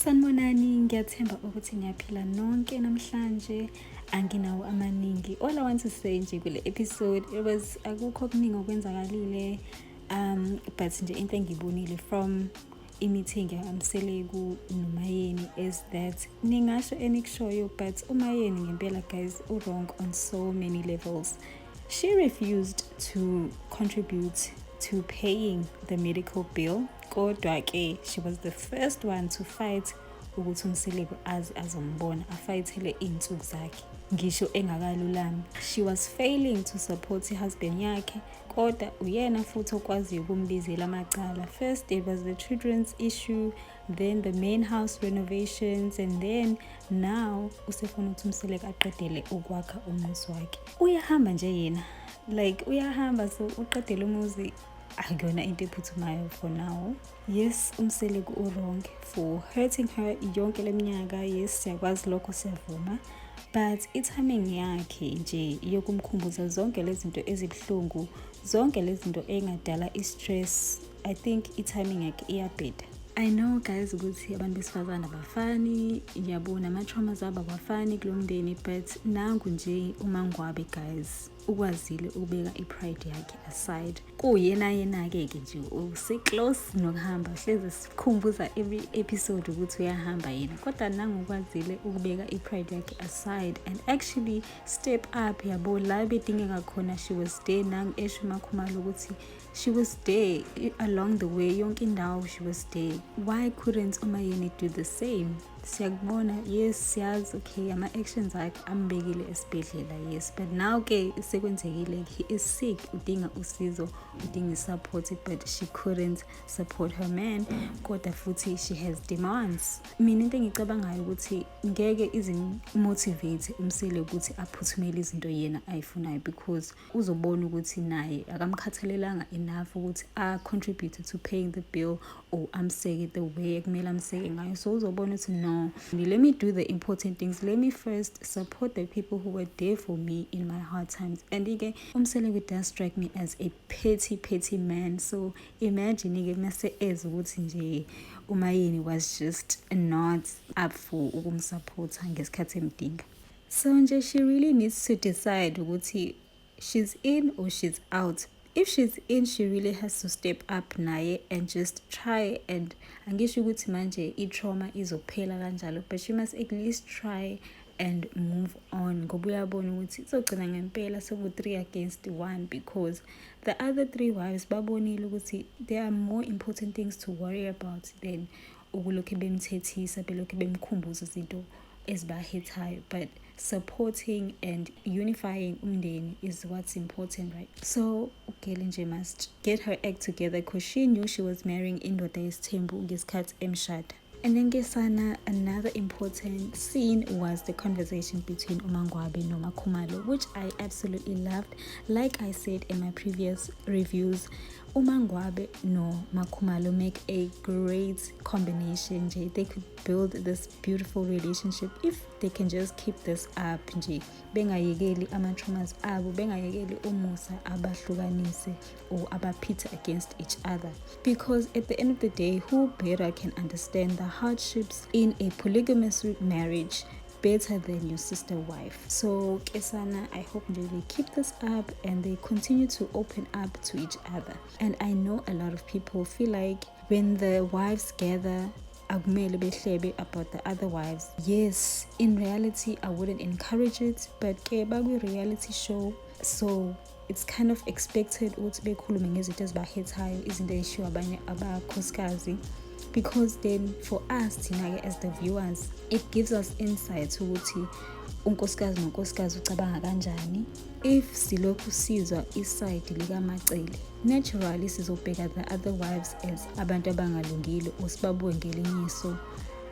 Sanibonani, ngiyathemba ukuthi niyaphila nonke namhlanje. Anginawo amaningi. All I want to say nje kule episode akukho okuningi okwenzakalile, but nje into engibonile from i-meeting yakaMseleku noMayeni is that ningasho enikushoyo, but uMayeni ngempela guys wrong on so many levels. She refused to contribute to paying the medical bill. Kodwa ke she was the first one to fight ukuthi uMseleku azombona afayithele iy'nsuku zakhe ngisho engakalulami. She was failing to support i-husband yakhe, kodwa uyena futhi okwaziyo ukumbizela amacala. First it was the children's issue, then the main house renovations, and then now usefuna ukuthi uMseleku aqedele ukwakha umuzi wakhe. Uyahamba nje yena, like uyahamba, so uqedele umuzi akuyona into ephuthumayo for now. Yes, uMseleku wrong for hurting her yonke leminyaka. Yes, siyakwazi lokho, siyavuma, but i-timing yakhe nje yokumkhumbuza zonke lezi zinto ezibuhlungu, zonke lezi zinto engadala i-stress, I think i-timing yakhe iyabheda. I know guys ukuthi abantu besifazane abafani, yabona ama-traumas abo abafani kulo mndeni, but nangu nje uMangwabe guys ukwazile ukubeka i-pride yakhe aside. Kuyena-ke nje use-close nokuhamba, hleze sikhumbuza every episode ukuthi uyahamba yena, kodwa nangu ukwazile ukubeka i-pride yakhe aside and actually step up. Yabo la bedingeka khona, she was there. Nangu esho uMakhumalo ukuthi she was there along the way, yonke indawo she was there. Why couldn't uMayeni do the same? Siyakubona, yes, siyazi, okay, ama-actions akhe ambekile esibhedlela, yes, but now ke sekwenzekile, he is sick, udinga usizo, udinga support, but she couldn't support her man, kodwa futhi she has demands. Mina into engicabangayo ukuthi ngeke izimotivate uMsele ukuthi aphuthumele izinto yena ayifunayo, because uzobona ukuthi naye akamkhathalelanga enough ukuthi contribute to paying the bill or amseke the way ekumele amseke ngayo. So uzobona ukuthi no, let me do the important things. Let me first support the people who were there for me in my hard times. And again, uMseleku does strike me as a petty man. So imagine again, mase ez ukuthi nje uMayeni was just not up for ukumsupporta ngesikhathi emdinga. So nje she really needs to decide ukuthi she's in or she's out. If she's in, she really has to step up naye and just try, and angisho ukuthi manje i-trauma izophela kanjalo, but she must at least try and move on, ngoba uyabona ukuthi izogcina ngempela seku-3 against 1, because the other 3 wives babonile ukuthi there are more important things to worry about than ukulokhu bemthethisa, belokhu bemkhumbuza izinto ezibahethayo. But supporting and unifying umndeni is what's important, right? So uGelinje must get her act together, because she knew she was marrying indoda yesithembu ngesikhathi emshada. And then Gesana, another important scene was the conversation between uMangwabe and Makhumalo, which I absolutely loved. Like I said in my previous reviews, uMangwabe no Makhumalo make a great combination. They could build this beautiful relationship if they can just keep this up. Bengayekeli ama-traumas abo, bengayekeli umusa abahlukanise or abapithe against each other, because at the end of the day, who better can understand the hardships in a polygamous marriage better than your sister wife? So Kesana, I hope they keep this up and they continue to open up to each other. And I know a lot of people feel like when the wives gather akumele behlebe about the other wives. Yes, in reality I wouldn't encourage it, but ke bakwi-reality show, so it's kind of expected ukuthi bekhulume ngezinto ezibahethayo, izinto ezishiwo abanye abakhosikazi, because then for us thina as the viewers, it gives us insight ukuthi unkosikazi nonkosikazi ucabanga kanjani. If silokhu sizwa iside likaMacele, naturally sizobheka the other wives as abantu abangalungile or sibabuke ngelinye iso.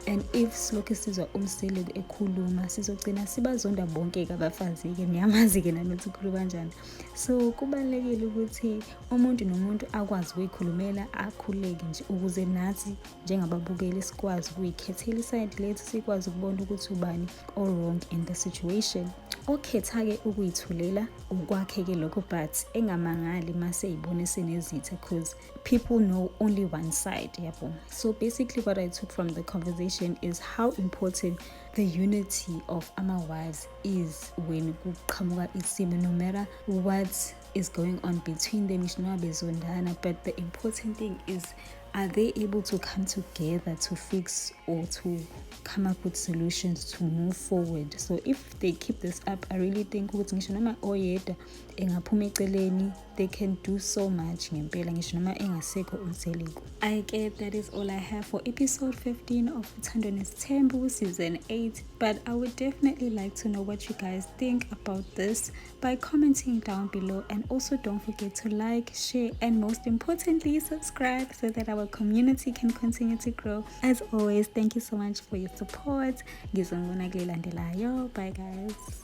And if silokhu sizwa uMseleku ekhuluma, sizogcina sibazonda bonke-ke abafazi-ke, niyamazi-ke nanokuthi ukhuluma kanjani. So kubalulekile ukuthi umuntu nomuntu akwazi ukuyikhulumela, akhuleke nje, ukuze nathi njengababukeli sikwazi ukuyikhethela iside lethu, sikwazi ukubona ukuthi ubani or-wrong in the situation. Okhetha-ke ukuyithulela ukwakhe-ke lokho, but engamangali mase yibone senezitha, because people know only one side, yabo. So basically what I took from the conversation information is how important the unity of ama-wives is when kuqhamuka isimo, no matter what is going on between them, but the important thing is, are they able to come together to fix or to come up with solutions to move forward? So if they keep this up, I really think they can do so much. I get that is all I have for episode 15 of Uthando Nesithembu season 8, but I would definitely like to know what you guys think about this by commenting down below, and also don't forget to like, share, and most importantly subscribe so that our community can continue to grow. As always, thank you so much for your support. Bye guys.